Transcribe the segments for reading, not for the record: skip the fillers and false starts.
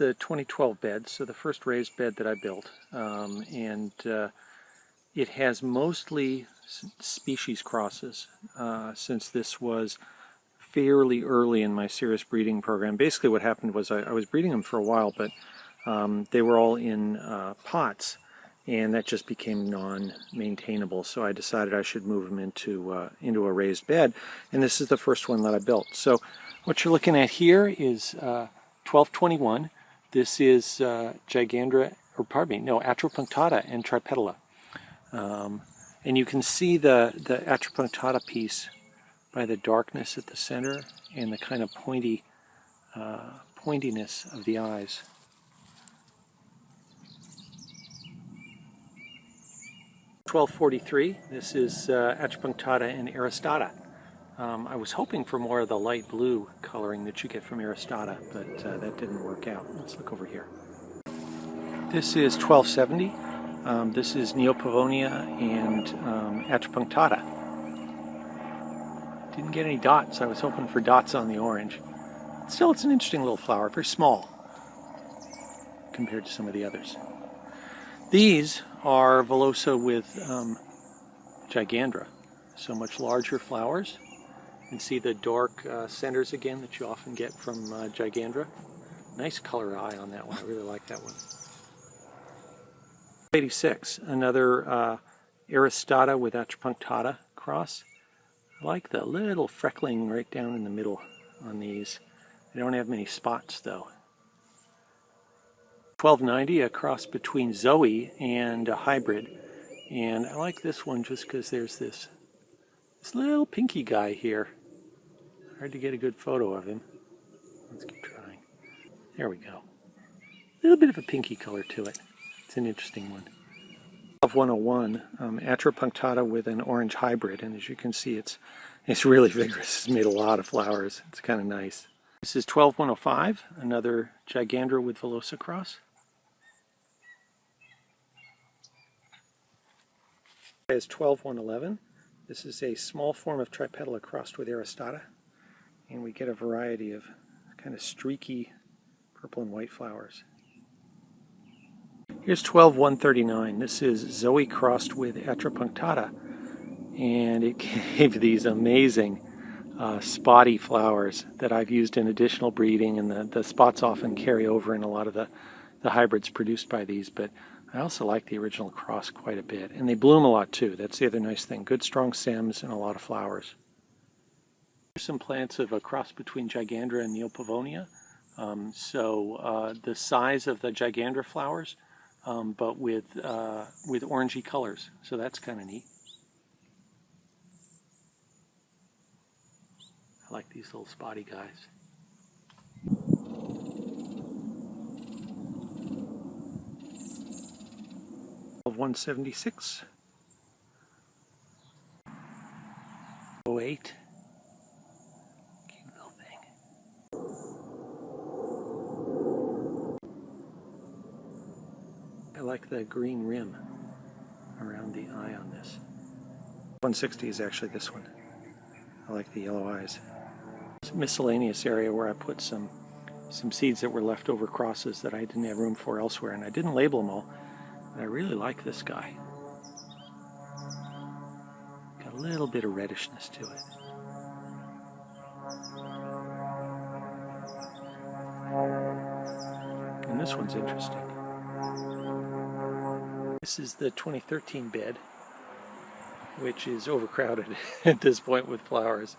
The 2012 bed, so the first raised bed that I built, it has mostly species crosses since this was fairly early in my serious breeding program. Basically what happened was I was breeding them for a while, but they were all in pots, and that just became non-maintainable, so I decided I should move them into a raised bed, and this is the first one that I built. So what you're looking at here is 1221. This is Atroppunctata and Tripetala. And you can see the Atroppunctata piece by the darkness at the center and the kind of pointiness of the eyes. (1243). This is Atroppunctata and Aristata. I was hoping for more of the light blue coloring that you get from Aristata, but that didn't work out. Let's look over here. This is 1270. This is Neopavonia and Atroppunctata. Didn't get any dots. I was hoping for dots on the orange. Still, it's an interesting little flower, very small compared to some of the others. These are Velosa with Gigandra, so much larger flowers. You can see the dark centers again that you often get from Gigandra. Nice color eye on that one. I really like that one. 86, another Aristata with Atroppunctata cross. I like the little freckling right down in the middle on these. They don't have many spots though. 1290, a cross between Zoe and a hybrid. And I like this one just because there's this little pinky guy here. Hard to get a good photo of him. Let's keep trying. There we go. A little bit of a pinky color to it. It's an interesting one. 101, Atroppunctata with an orange hybrid, and as you can see, it's really vigorous. It's made a lot of flowers. It's kind of nice. This is 12105, another Gigandra with Velosa cross. Is 12111. This is a small form of Tripetala crossed with Aristata, and we get a variety of kind of streaky purple and white flowers. Here's 12139. This is Zoe crossed with Atroppunctata, and it gave these amazing spotty flowers that I've used in additional breeding, and the spots often carry over in a lot of the hybrids produced by these, but I also like the original cross quite a bit, and they bloom a lot too. That's the other nice thing. Good strong stems and a lot of flowers. Here's some plants of a cross between Gigandra and Neopavonia. The size of the Gigandra flowers, but with orangey colors, so that's kind of neat. I like these little spotty guys. Of 176. 08. Cute little thing. I like the green rim around the eye on this. 160 is actually this one. I like the yellow eyes. It's a miscellaneous area where I put some seeds that were leftover crosses that I didn't have room for elsewhere, and I didn't label them all, but I really like this guy. Got a little bit of reddishness to it. And this one's interesting. This is the 2013 bed, which is overcrowded at this point with flowers.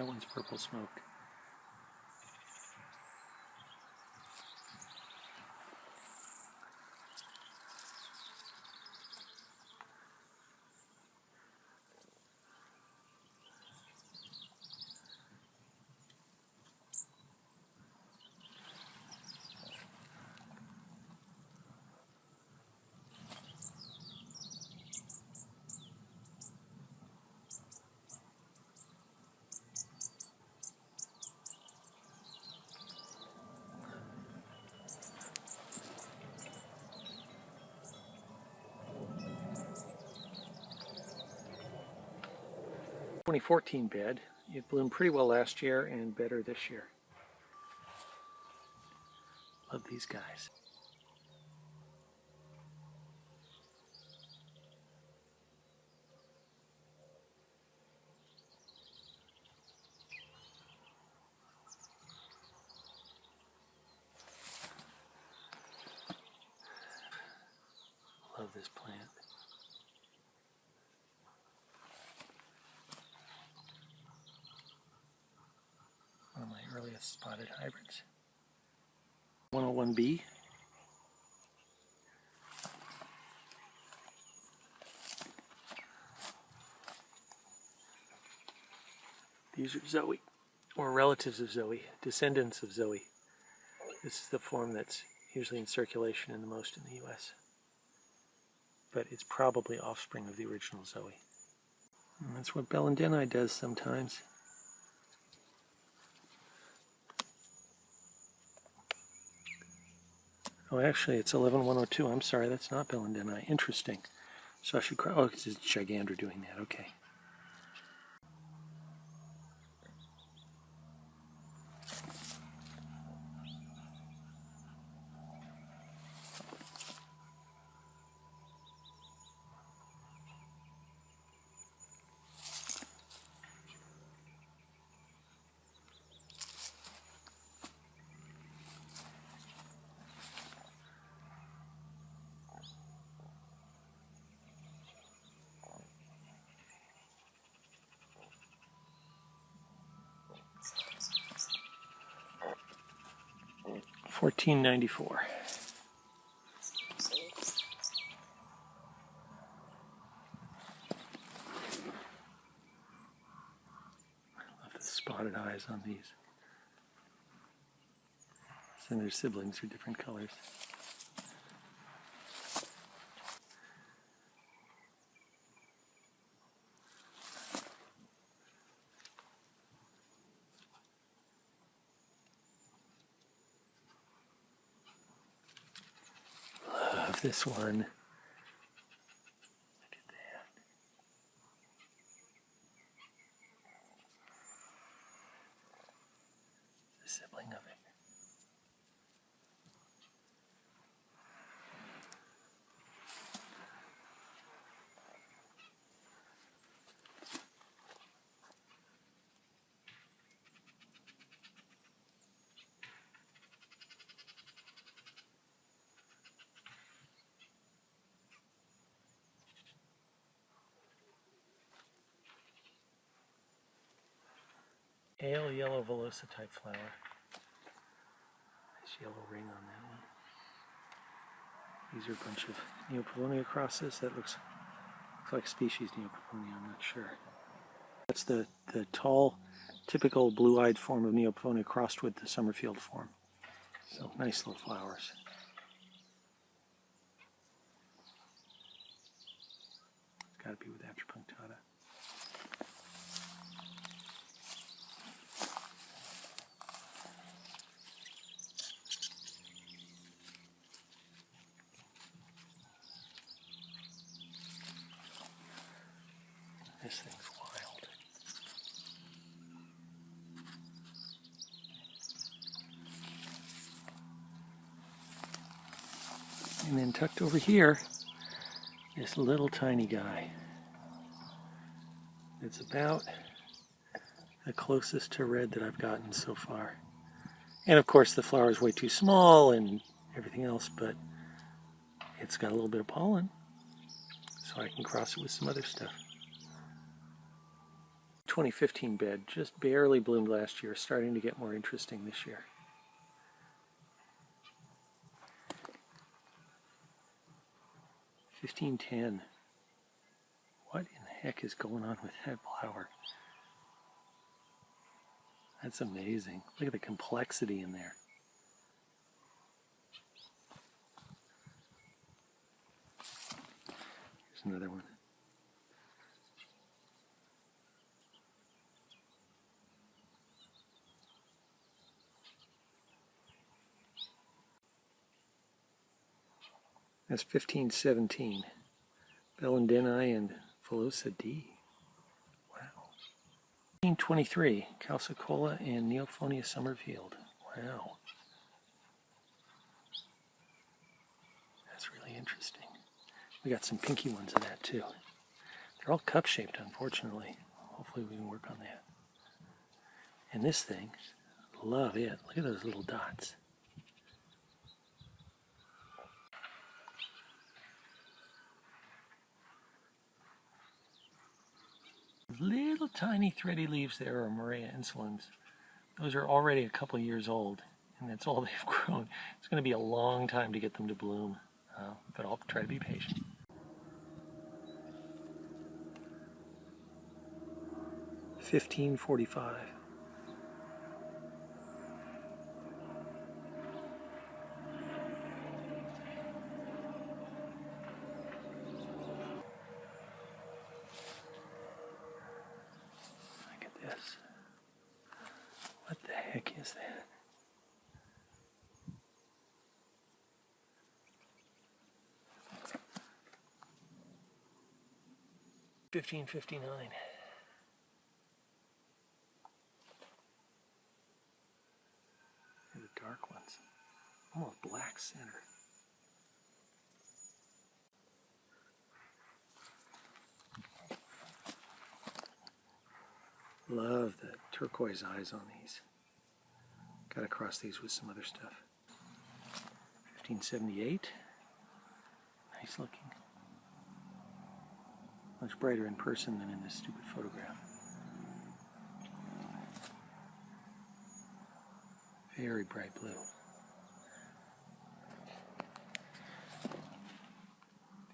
That one's purple smoke. "2014 bed. It bloomed pretty well last year and better this year. Love these guys." Love this plant. One of my earliest spotted hybrids. 101B. These are Zoe, or relatives of Zoe, descendants of Zoe. This is the form that's usually in circulation in the most in the US. But it's probably offspring of the original Zoe. And that's what Bellandeni does sometimes. Oh, actually, it's 11102. I'm sorry, that's not Bellandeni. Interesting. So I should cry. Oh, it's Gigander doing that. Okay. $14.94. Love the spotted eyes on these. And their siblings are different colors. Love this one. Look at that. The sibling of it. Pale yellow Velosa type flower. Nice yellow ring on that one. These are a bunch of Neopavonia crosses. That looks like species Neopavonia, I'm not sure. That's the tall, typical blue-eyed form of Neopavonia crossed with the Summerfield form. So nice little flowers. It's got to be with Atropunctata. This thing's wild. And then tucked over here, this little tiny guy. It's about the closest to red that I've gotten so far. And of course the flower is way too small and everything else, but it's got a little bit of pollen, so I can cross it with some other stuff. 2015 bed, just barely bloomed last year, starting to get more interesting this year. $15.10. What in the heck is going on with that flower? That's amazing. Look at the complexity in there. Here's another one. That's 1517. Bellendeni and Velosa D. Wow. 1523. Calcicola and Neophonia Summerfield. Wow. That's really interesting. We got some pinky ones of that too. They're all cup-shaped, unfortunately. Hopefully we can work on that. And this thing, love it. Look at those little dots. Little tiny thready leaves there are Moraea insolens. Those are already a couple years old, and that's all they've grown. It's going to be a long time to get them to bloom, but I'll try to be patient. $15.45. Look at this. What the heck is that? $15.59. They're the dark ones. Almost black center. Love the turquoise eyes on these. Got to cross these with some other stuff. $15.78. Nice looking. Much brighter in person than in this stupid photograph. Very bright blue.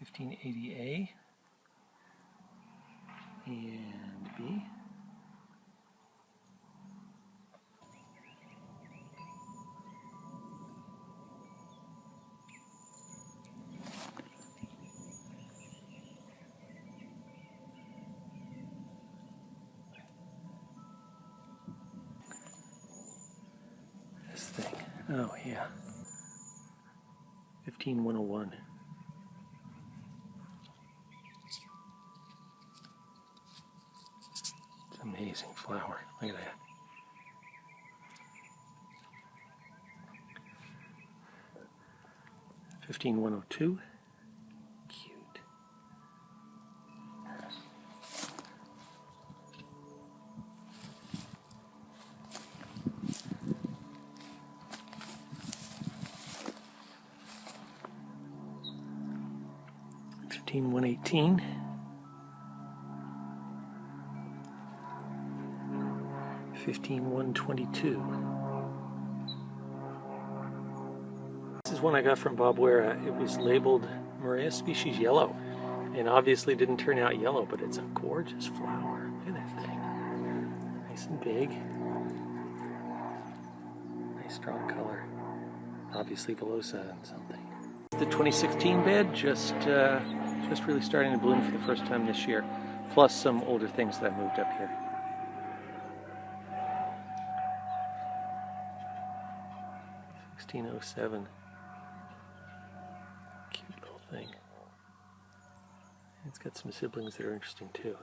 $15.80A and B. This thing. Oh yeah. 15.101. It's an amazing flower. Look at that. $15.102. Cute. $15.118. $15.122. This is one I got from Bob Wera. It was labeled Moraea species yellow, and obviously didn't turn out yellow, but it's a gorgeous flower. Look at that thing. Nice and big. Nice strong color. Obviously Velosa and something. The 2016 bed just really starting to bloom for the first time this year, plus some older things that I moved up here. $16.07. Cute little thing. It's got some siblings that are interesting too.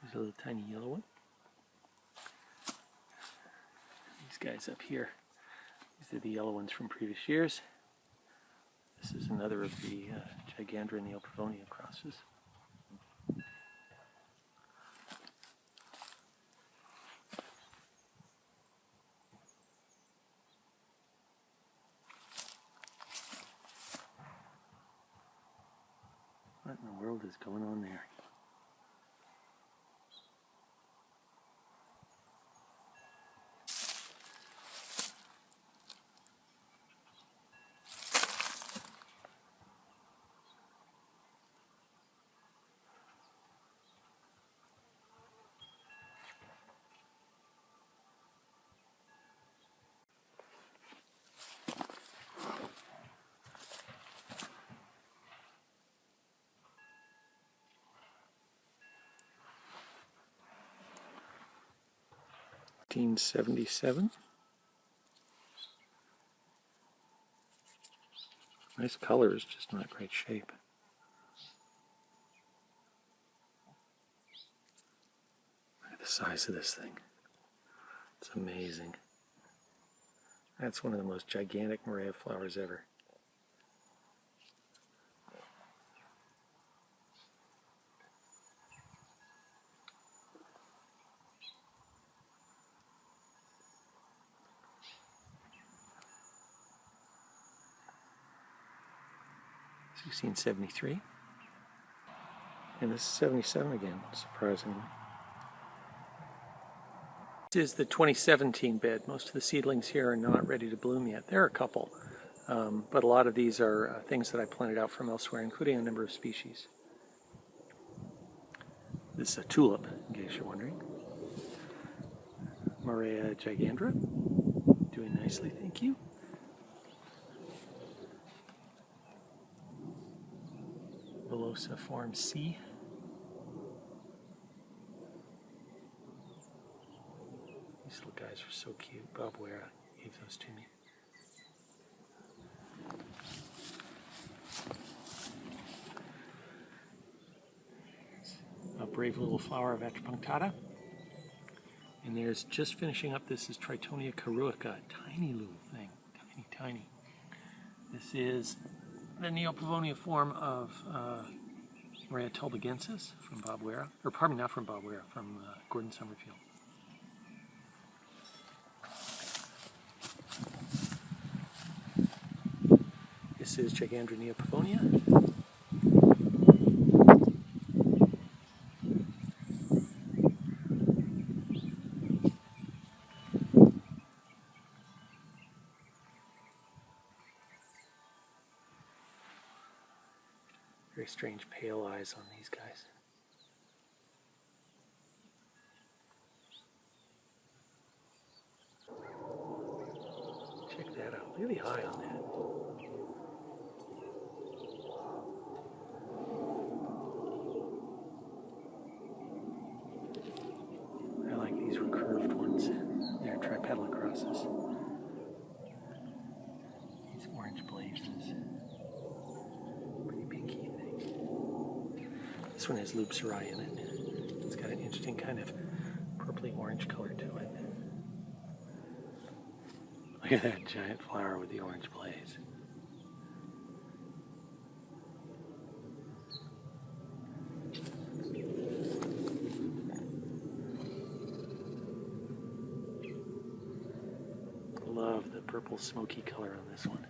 Here's a little tiny yellow one. These guys up here, these are the yellow ones from previous years. This is another of the Gigandra and the Neopavonia crosses. What in the world is going on there? $1977. Nice colors, just not great shape. Look at the size of this thing. It's amazing. That's one of the most gigantic Moraea flowers ever. $1673. And this is 77 again, surprisingly. This is the 2017 bed. Most of the seedlings here are not ready to bloom yet. There are a couple, but a lot of these are things that I planted out from elsewhere, including a number of species. This is a tulip, in case you're wondering. Moraea gigandra, doing nicely, thank you. Villosa form C. These little guys are so cute. Bob Wera gave those to me. A brave little flower of Atrapunctata. And there's just finishing up, this is Tritonia caruica, tiny little thing, tiny. This is the Neopavonia form of Moraea tulbagensis from Bob Wera, or pardon me, not from Bob Wera, from Gordon Summerfield. This is Gigandra Neopavonia. Very strange pale eyes on these guys. Check that out, really high on that. I like these recurved ones. They're tripetal crosses. These orange blazes. Pretty pinky thing. This one has Loopseri in it. It's got an interesting kind of purpley orange color to it. Look at that giant flower with the orange blaze. Love the purple smoky color on this one.